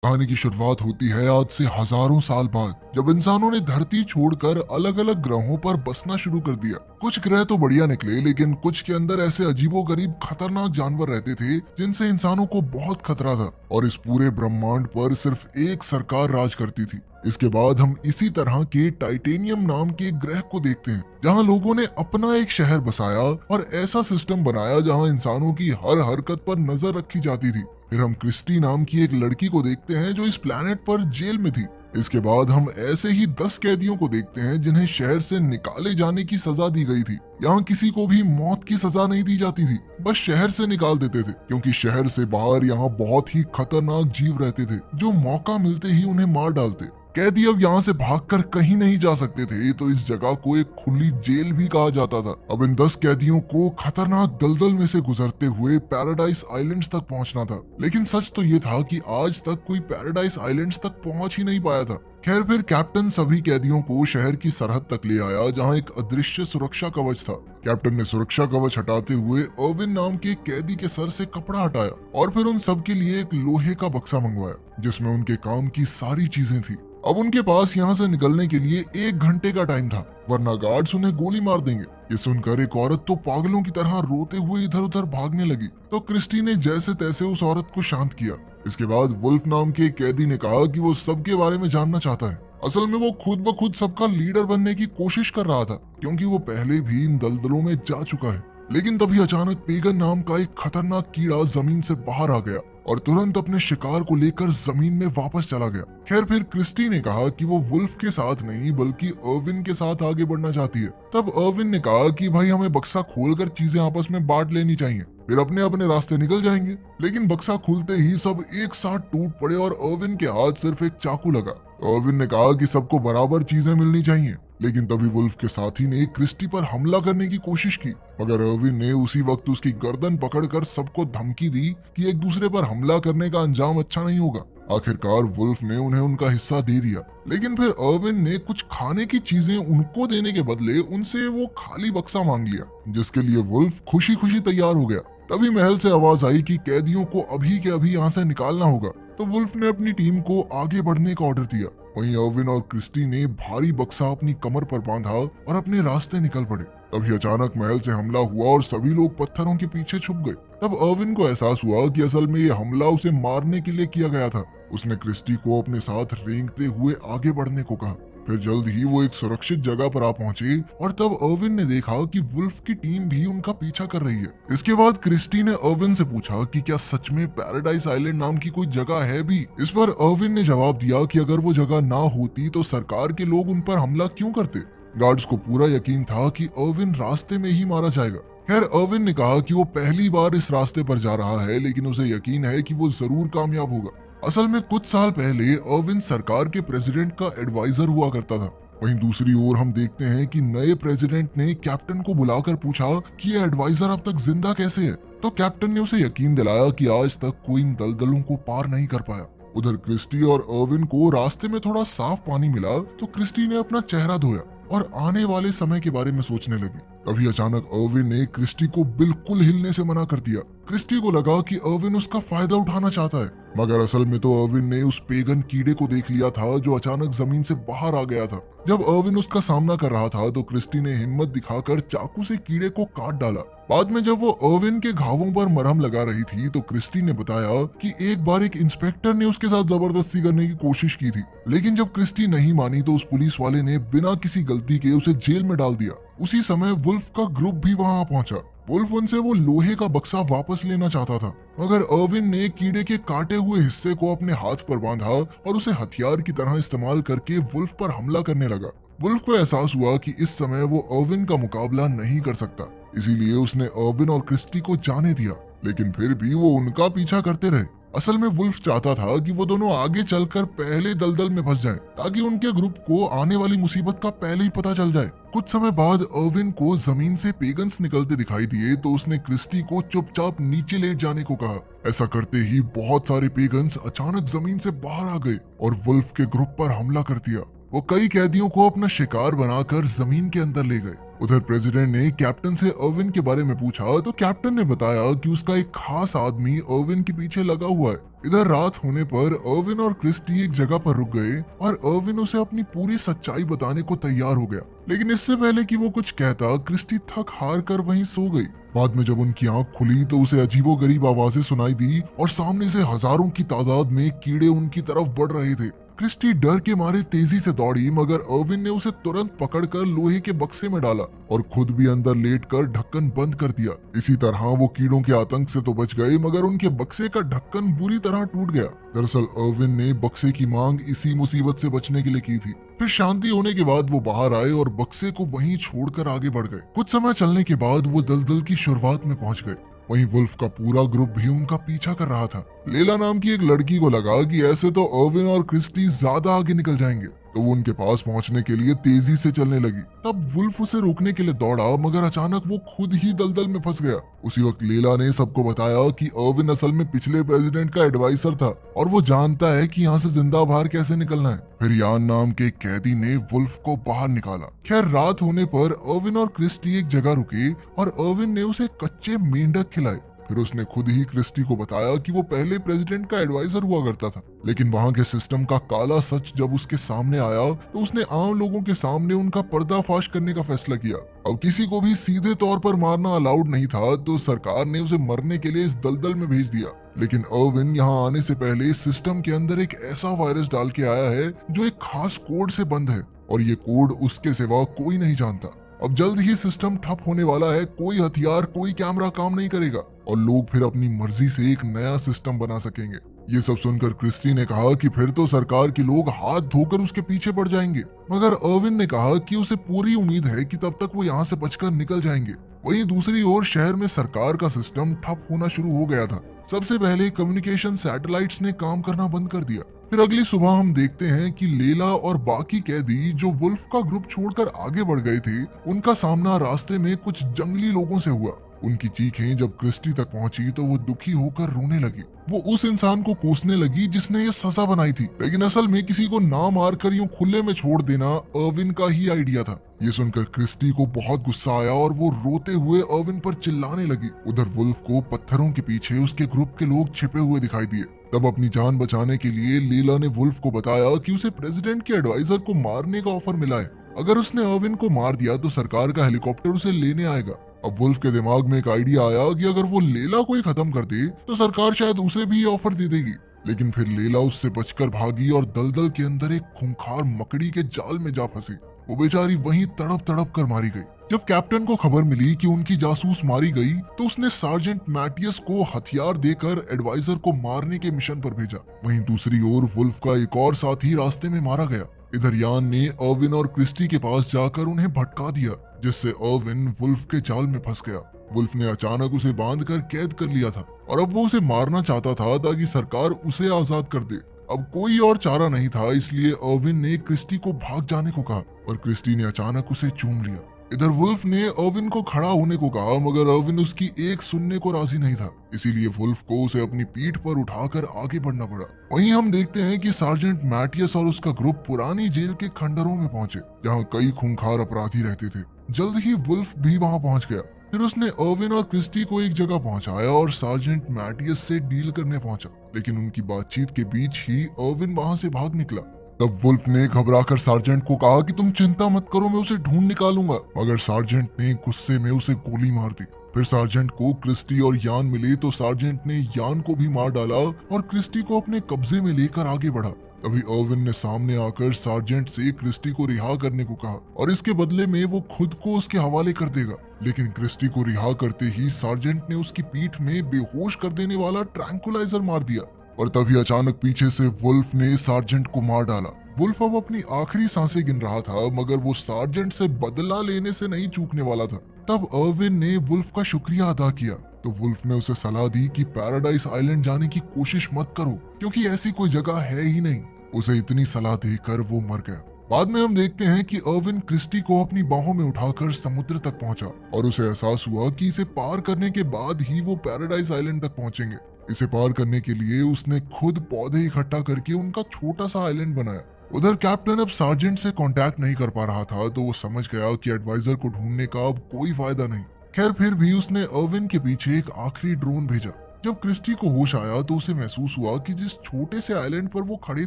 कहानी की शुरुआत होती है आज से हजारों साल बाद, जब इंसानों ने धरती छोड़कर अलग अलग ग्रहों पर बसना शुरू कर दिया। कुछ ग्रह तो बढ़िया निकले, लेकिन कुछ के अंदर ऐसे अजीबोगरीब खतरनाक जानवर रहते थे जिनसे इंसानों को बहुत खतरा था। और इस पूरे ब्रह्मांड पर सिर्फ एक सरकार राज करती थी। इसके बाद हम इसी तरह के टाइटेनियम नाम के एक ग्रह को देखते हैं, जहां लोगों ने अपना एक शहर बसाया और ऐसा सिस्टम बनाया जहां इंसानों की हर हरकत पर नजर रखी जाती थी। फिर हम क्रिस्टी नाम की एक लड़की को देखते हैं जो इस प्लेनेट पर जेल में थी। इसके बाद हम ऐसे ही 10 कैदियों को देखते हैं जिन्हें शहर से निकाले जाने की सजा दी गई थी। यहाँ किसी को भी मौत की सजा नहीं दी जाती थी, बस शहर से निकाल देते थे, क्योंकि शहर से बाहर यहाँ बहुत ही खतरनाक जीव रहते थे जो मौका मिलते ही उन्हें मार डालते। कैदी अब यहाँ से भागकर कहीं नहीं जा सकते थे, तो इस जगह को एक खुली जेल भी कहा जाता था। अब इन 10 कैदियों को खतरनाक दलदल में से गुजरते हुए पैराडाइज आइलैंड्स तक पहुंचना था, लेकिन सच तो ये था कि आज तक कोई पैराडाइज आइलैंड्स तक पहुंच ही नहीं पाया था। खैर, फिर कैप्टन सभी कैदियों को शहर की सरहद तक ले आया, जहां एक अदृश्य सुरक्षा कवच था। कैप्टन ने सुरक्षा कवच हटाते हुए अर्विन नाम के कैदी के सर से कपड़ा हटाया और फिर उन सब के लिए एक लोहे का बक्सा मंगवाया, जिसमें उनके काम की सारी चीजें थी। अब उनके पास यहाँ से निकलने के लिए 1 घंटे का टाइम था, वरना गार्ड्स उन्हें गोली मार देंगे। ये सुनकर एक औरत तो पागलों की तरह रोते हुए इधर उधर भागने लगी, तो क्रिस्टी ने जैसे तैसे उस औरत को शांत किया। इसके बाद वुल्फ नाम के कैदी ने कहा कि वो सबके बारे में जानना चाहता है। असल में वो खुद ब खुद सबका लीडर बनने की कोशिश कर रहा था, क्योंकि वो पहले भी इन दलदलों में जा चुका है। लेकिन तभी अचानक पेगन नाम का एक खतरनाक कीड़ा जमीन से बाहर आ गया और तुरंत अपने शिकार को लेकर जमीन में वापस चला गया। खैर, फिर क्रिस्टी ने कहा कि वो वुल्फ के साथ नहीं बल्कि अर्विन के साथ आगे बढ़ना चाहती है। तब अर्विन ने कहा कि भाई, हमें बक्सा खोलकर चीजें आपस में बांट लेनी चाहिए, फिर अपने अपने रास्ते निकल जाएंगे। लेकिन बक्सा खुलते ही सब एक साथ टूट पड़े और अर्विन के हाथ सिर्फ एक चाकू लगा। अर्विन ने कहा कि सबको बराबर चीजें मिलनी चाहिए, लेकिन तभी वुल्फ के साथी ने क्रिस्टी पर हमला करने की कोशिश की, मगर अर्विन ने उसी वक्त उसकी गर्दन पकड़कर सबको धमकी दी कि एक दूसरे पर हमला करने का अंजाम अच्छा नहीं होगा। आखिरकार वुल्फ ने उन्हें उनका हिस्सा दे दिया, लेकिन फिर अर्विन ने कुछ खाने की चीजें उनको देने के बदले उनसे वो खाली बक्सा मांग लिया, जिसके लिए वुल्फ खुशी खुशी तैयार हो गया। तभी महल से आवाज आई कि कैदियों को अभी के अभी यहाँ से निकालना होगा, तो वुल्फ ने अपनी टीम को आगे बढ़ने का ऑर्डर दिया। वहीं अर्विन और क्रिस्टी ने भारी बक्सा अपनी कमर पर बांधा और अपने रास्ते निकल पड़े। तभी अचानक महल से हमला हुआ और सभी लोग पत्थरों के पीछे छुप गए। तब अर्विन को एहसास हुआ कि असल में ये हमला उसे मारने के लिए किया गया था। उसने क्रिस्टी को अपने साथ रेंगते हुए आगे बढ़ने को कहा। फिर जल्द ही वो एक सुरक्षित जगह पर आ पहुंचे और तब अर्विन ने देखा कि वुल्फ की टीम भी उनका पीछा कर रही है। इसके बाद क्रिस्टी ने अर्विन से पूछा कि क्या सच में पैराडाइज आइलैंड नाम की कोई जगह है भी। इस पर अर्विन ने जवाब दिया कि अगर वो जगह ना होती तो सरकार के लोग उन पर हमला क्यों करते। गार्ड्स को पूरा यकीन था कि अर्विन रास्ते में ही मारा जाएगा। खैर, अर्विन ने कहा कि वो पहली बार इस रास्ते पर जा रहा है, लेकिन उसे यकीन है कि वो जरूर कामयाब होगा। असल में कुछ साल पहले अर्विन सरकार के प्रेसिडेंट का एडवाइजर हुआ करता था। वहीं दूसरी ओर हम देखते हैं कि नए प्रेसिडेंट ने कैप्टन को बुलाकर पूछा कि ये एडवाइजर अब तक जिंदा कैसे है। तो कैप्टन ने उसे यकीन दिलाया कि आज तक कोई इन दलदलों को पार नहीं कर पाया। उधर क्रिस्टी और अर्विन को रास्ते में थोड़ा साफ पानी मिला, तो क्रिस्टी ने अपना चेहरा धोया और आने वाले समय के बारे में सोचने लगी। तभी अचानक अर्विन ने क्रिस्टी को बिल्कुल हिलने से मना कर दिया। क्रिस्टी को लगा कि अर्विन उसका फायदा उठाना चाहता है, मगर असल में तो अर्विन ने उस पेगन कीड़े को देख लिया था जो अचानक जमीन से बाहर आ गया था। जब अर्विन उसका सामना कर रहा था तो क्रिस्टी ने हिम्मत दिखाकर चाकू से कीड़े को काट डाला। बाद में जब वो अर्विन के घावों पर मरहम लगा रही थी तो क्रिस्टी ने बताया कि एक बार एक इंस्पेक्टर ने उसके साथ जबरदस्ती करने की कोशिश की थी, लेकिन जब क्रिस्टी नहीं मानी तो उस पुलिस वाले ने बिना किसी गलती के उसे जेल में डाल दिया। उसी समय वुल्फ का ग्रुप भी वहां पहुंचा। वुल्फ उनसे वो लोहे का बक्सा वापस लेना चाहता था, मगर अर्विन ने कीड़े के काटे हुए हिस्से को अपने हाथ पर बांधा और उसे हथियार की तरह इस्तेमाल करके वुल्फ पर हमला करने लगा। वुल्फ को एहसास हुआ कि इस समय वो अर्विन का मुकाबला नहीं कर सकता, इसीलिए उसने अर्विन और क्रिस्टी को जाने दिया, लेकिन फिर भी वो उनका पीछा करते रहे। असल में वुल्फ चाहता था कि वो दोनों आगे चलकर पहले दलदल में फंस जाएं, ताकि उनके ग्रुप को आने वाली मुसीबत का पहले ही पता चल जाए। कुछ समय बाद अर्विन को जमीन से पेगन्स निकलते दिखाई दिए, तो उसने क्रिस्टी को चुपचाप नीचे लेट जाने को कहा। ऐसा करते ही बहुत सारे पेगन्स अचानक जमीन से बाहर आ गए और वुल्फ के ग्रुप पर हमला कर दिया। वो कई कैदियों को अपना शिकार बनाकर जमीन के अंदर ले गए। उधर प्रेसिडेंट ने कैप्टन से अर्विन के बारे में पूछा, तो कैप्टन ने बताया कि उसका एक खास आदमी अर्विन के पीछे लगा हुआ है। इधर रात होने पर अर्विन और क्रिस्टी एक जगह पर रुक गए और अर्विन उसे अपनी पूरी सच्चाई बताने को तैयार हो गया। लेकिन इससे पहले कि वो कुछ कहता, क्रिस्टी थक हार कर वहीं सो गई। बाद में जब उनकी आंख खुली तो उसे अजीबोगरीब आवाजें सुनाई दी और सामने से हजारों की तादाद में कीड़े उनकी तरफ बढ़ रहे थे। क्रिस्टी डर के मारे तेजी से दौड़ी, मगर अर्विन ने उसे तुरंत पकड़कर लोहे के बक्से में डाला और खुद भी अंदर लेटकर ढक्कन बंद कर दिया। इसी तरह वो कीड़ों के आतंक से तो बच गए, मगर उनके बक्से का ढक्कन बुरी तरह टूट गया। दरअसल अर्विन ने बक्से की मांग इसी मुसीबत से बचने के लिए की थी। फिर शांति होने के बाद वो बाहर आए और बक्से को वहीं छोड़कर आगे बढ़ गए। कुछ समय चलने के बाद वो दलदल की शुरुआत में पहुंच गए। वहीं वुल्फ का पूरा ग्रुप भी उनका पीछा कर रहा था। लेला नाम की एक लड़की को लगा कि ऐसे तो अर्विन और क्रिस्टी ज्यादा आगे निकल जाएंगे, तो वो उनके पास पहुंचने के लिए तेजी से चलने लगी। तब वुल्फ उसे रोकने के लिए दौड़ा, मगर अचानक वो खुद ही दलदल में फंस गया। उसी वक्त लेला ने सबको बताया कि अर्विन असल में पिछले प्रेसिडेंट का एडवाइजर था और वो जानता है कि यहाँ से जिंदा बाहर कैसे निकलना है। फिर यान नाम के एक कैदी ने वुल्फ को बाहर निकाला। खैर रात होने पर अर्विन और क्रिस्टी एक जगह रुके और अर्विन ने उसे कच्चे मेंढक खिलाए। फिर उसने खुद ही क्रिस्टी को बताया कि वो पहले प्रेसिडेंट का एडवाइजर हुआ करता था, लेकिन वहां के सिस्टम का काला सच जब उसके सामने आया तो उसने आम लोगों के सामने उनका पर्दाफाश करने का फैसला किया। अब किसी को भी सीधे तौर पर मारना अलाउड नहीं था, तो सरकार ने उसे मरने के लिए इस दलदल में भेज दिया। लेकिन अर्विन यहाँ आने से पहले सिस्टम के अंदर एक ऐसा वायरस डाल के आया है जो एक खास कोड से बंद है, और ये कोड उसके सिवा कोई नहीं जानता। अब जल्द ही सिस्टम ठप होने वाला है, कोई हथियार कोई कैमरा काम नहीं करेगा और लोग फिर अपनी मर्जी से एक नया सिस्टम बना सकेंगे। ये सब सुनकर क्रिस्टी ने कहा कि फिर तो सरकार के लोग हाथ धोकर उसके पीछे पड़ जाएंगे, मगर अर्विन ने कहा कि उसे पूरी उम्मीद है कि तब तक वो यहाँ से बचकर निकल जाएंगे। वहीं दूसरी ओर शहर में सरकार का सिस्टम ठप होना शुरू हो गया था। सबसे पहले कम्युनिकेशन सैटेलाइट्स ने काम करना बंद कर दिया। फिर अगली सुबह हम देखते हैं कि लेला और बाकी कैदी जो वुल्फ का ग्रुप छोड़कर आगे बढ़ गए थे, उनका सामना रास्ते में कुछ जंगली लोगों से हुआ। उनकी चीखें जब क्रिस्टी तक पहुंची तो वो दुखी होकर रोने लगी। वो उस इंसान को कोसने लगी जिसने ये सजा बनाई थी, लेकिन असल में किसी को ना मारकर यूं खुले में छोड़ देना अर्विन का ही आइडिया था। ये सुनकर क्रिस्टी को बहुत गुस्सा आया और वो रोते हुए अर्विन पर चिल्लाने लगी। उधर वुल्फ को पत्थरों के पीछे उसके ग्रुप के लोग छिपे हुए दिखाई दिए। तब अपनी जान बचाने के लिए लीला ने वुल्फ को बताया कि उसे प्रेसिडेंट के एडवाइजर को मारने का ऑफर मिला है। अगर उसने अर्विन को मार दिया तो सरकार का हेलीकॉप्टर उसे लेने आएगा। अब वुल्फ के दिमाग में एक आइडिया आया कि अगर वो लेला को ही खत्म कर दे तो सरकार शायद उसे भी ऑफर दे देगी। लेकिन फिर लेला उससे बचकर भागी और दलदल के अंदर एक खूंखार मकड़ी के जाल में जा फंसी। वो बेचारी वहीं तड़प तड़प कर मारी गई। जब कैप्टन को खबर मिली कि उनकी जासूस मारी गई तो उसने सार्जेंट मैटियस को हथियार देकर एडवाइजर को मारने के मिशन पर भेजा। वहीं दूसरी ओर वुल्फ का एक और साथी रास्ते में मारा गया। इधर यान ने अर्विन और क्रिस्टी के पास जाकर उन्हें भटका दिया, जिससे अर्विन वुल्फ के जाल में फंस गया। वुल्फ ने अचानक उसे बांधकर कैद कर लिया था और अब वो उसे मारना चाहता था ताकि सरकार उसे आजाद कर दे। अब कोई और चारा नहीं था, इसलिए अर्विन ने क्रिस्टी को भाग जाने को कहा और क्रिस्टी ने अचानक उसे चूम लिया। इधर वुल्फ ने अर्विन को खड़ा होने को कहा, मगर अर्विन उसकी एक सुनने को राजी नहीं था, इसीलिए वुल्फ को उसे अपनी पीठ पर उठाकर आगे बढ़ना पड़ा। वहीं हम देखते हैं कि सार्जेंट मैटियस और उसका ग्रुप पुरानी जेल के खंडरों में पहुंचे, जहां कई खूंखार अपराधी रहते थे। जल्द ही वुल्फ भी वहां पहुंच गया। फिर उसने अर्विन और क्रिस्टी को एक जगह पहुंचाया और सार्जेंट मैटियस से डील करने पहुंचा, लेकिन उनकी बातचीत के बीच ही अर्विन वहां से भाग निकला। तब वुल्फ ने घबराकर सार्जेंट को कहा कि तुम चिंता मत करो, मैं उसे ढूंढ निकालूंगा, मगर सार्जेंट ने गुस्से में उसे गोली मार दी। फिर सार्जेंट को क्रिस्टी और यान मिले तो सार्जेंट ने यान को भी मार डाला और क्रिस्टी को अपने कब्जे में लेकर आगे बढ़ा। तभी अर्विन ने सामने आकर सार्जेंट से क्रिस्टी को रिहा करने को कहा और इसके बदले में वो खुद को उसके हवाले कर देगा। लेकिन क्रिस्टी को रिहा करते ही सार्जेंट ने उसकी पीठ में बेहोश कर देने वाला ट्रैंकुलाइजर मार दिया और तभी अचानक पीछे से वुल्फ ने सार्जेंट को मार डाला। वुल्फ अब अपनी आखिरी सांसें गिन रहा था, मगर वो सार्जेंट से बदला लेने से नहीं चूकने वाला था। तब अर्विन ने वुल्फ का शुक्रिया अदा किया तो वुल्फ ने उसे सलाह दी कि पैराडाइज आइलैंड जाने की कोशिश मत करो, क्योंकि ऐसी कोई जगह है ही नहीं। उसे इतनी सलाह देकर वो मर गया। बाद में हम देखते हैं कि अर्विन क्रिस्टी को अपनी बाहों में उठाकर समुद्र तक पहुंचा और उसे एहसास हुआ कि इसे पार करने के बाद ही वो पैराडाइज आइलैंड तक पहुंचेंगे। इसे पार करने के लिए उसने खुद पौधे इकट्ठा करके उनका छोटा सा आइलैंड बनाया। उधर कैप्टन अब सार्जेंट से कांटेक्ट नहीं कर पा रहा था, तो वो समझ गया कि एडवाइजर को ढूंढने का अब कोई फायदा नहीं। खैर फिर भी उसने अर्विन के पीछे एक आखिरी ड्रोन भेजा जब क्रिस्टी को होश आया तो उसे महसूस हुआ कि जिस छोटे से आइलैंड पर वो खड़े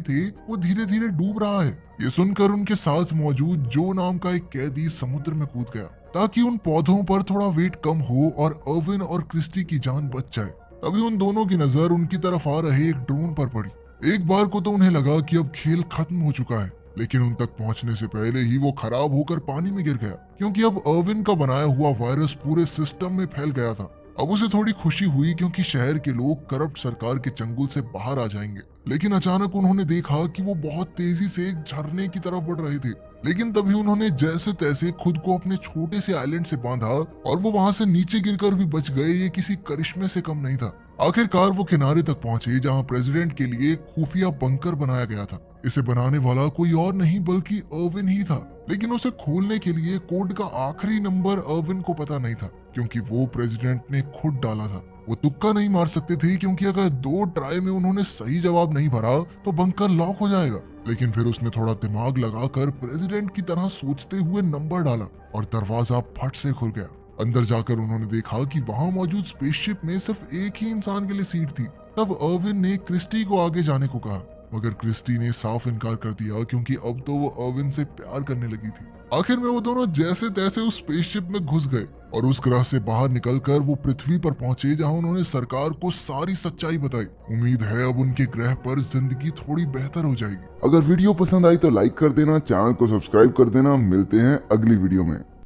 थे वो धीरे धीरे डूब रहा है। ये सुनकर उनके साथ मौजूद जो नाम का एक कैदी समुद्र में कूद गया ताकि उन पौधों पर थोड़ा वेट कम हो और अर्विन और क्रिस्टी की जान बच जाए। तभी उन दोनों की नजर उनकी तरफ आ रहे एक ड्रोन पर पड़ी। एक बार को तो उन्हें लगा कि अब खेल खत्म हो चुका है, लेकिन उन तक पहुंचने से पहले ही वो खराब होकर पानी में गिर गया क्योंकि अब अर्विन का बनाया हुआ वायरस पूरे सिस्टम में फैल गया था। अब उसे थोड़ी खुशी हुई क्योंकि शहर के लोग करप्ट सरकार के चंगुल से बाहर आ जाएंगे, लेकिन अचानक उन्होंने देखा कि वो बहुत तेजी से एक झरने की तरफ बढ़ रहे थे। लेकिन तभी उन्होंने जैसे तैसे खुद को अपने छोटे से आइलैंड से बांधा और वो वहां से नीचे गिरकर भी बच गए। ये किसी करिश्मे से कम नहीं था। आखिरकार वो किनारे तक पहुंचे जहां प्रेसिडेंट के लिए खुफिया बंकर बनाया गया था। इसे बनाने वाला कोई और नहीं बल्कि अर्विन ही था, लेकिन उसे खोलने के लिए कोड का आखिरी नंबर अर्विन को पता नहीं था क्योंकि वो प्रेसिडेंट ने खुद डाला था। वो तुक्का नहीं मार सकते थे क्योंकि अगर 2 ट्राई में उन्होंने सही जवाब नहीं भरा तो बंकर लॉक हो जाएगा। लेकिन फिर उसने थोड़ा दिमाग लगाकर प्रेसिडेंट की तरह सोचते हुए नंबर डाला और दरवाजा फट से खुल गया। अंदर जाकर उन्होंने देखा कि वहां मौजूद स्पेसशिप में सिर्फ एक ही इंसान के लिए सीट थी। तब अर्विन ने क्रिस्टी को आगे जाने को कहा, मगर क्रिस्टी ने साफ इनकार कर दिया क्योंकि अब तो वो अर्विन से प्यार करने लगी थी। आखिर में वो दोनों जैसे तैसे उस स्पेसशिप में घुस गए और उस ग्रह से बाहर निकलकर वो पृथ्वी पर पहुंचे जहां उन्होंने सरकार को सारी सच्चाई बताई। उम्मीद है अब उनके ग्रह पर जिंदगी थोड़ी बेहतर हो जाएगी। अगर वीडियो पसंद आई तो लाइक कर देना, चैनल को सब्सक्राइब कर देना। मिलते हैं अगली वीडियो में।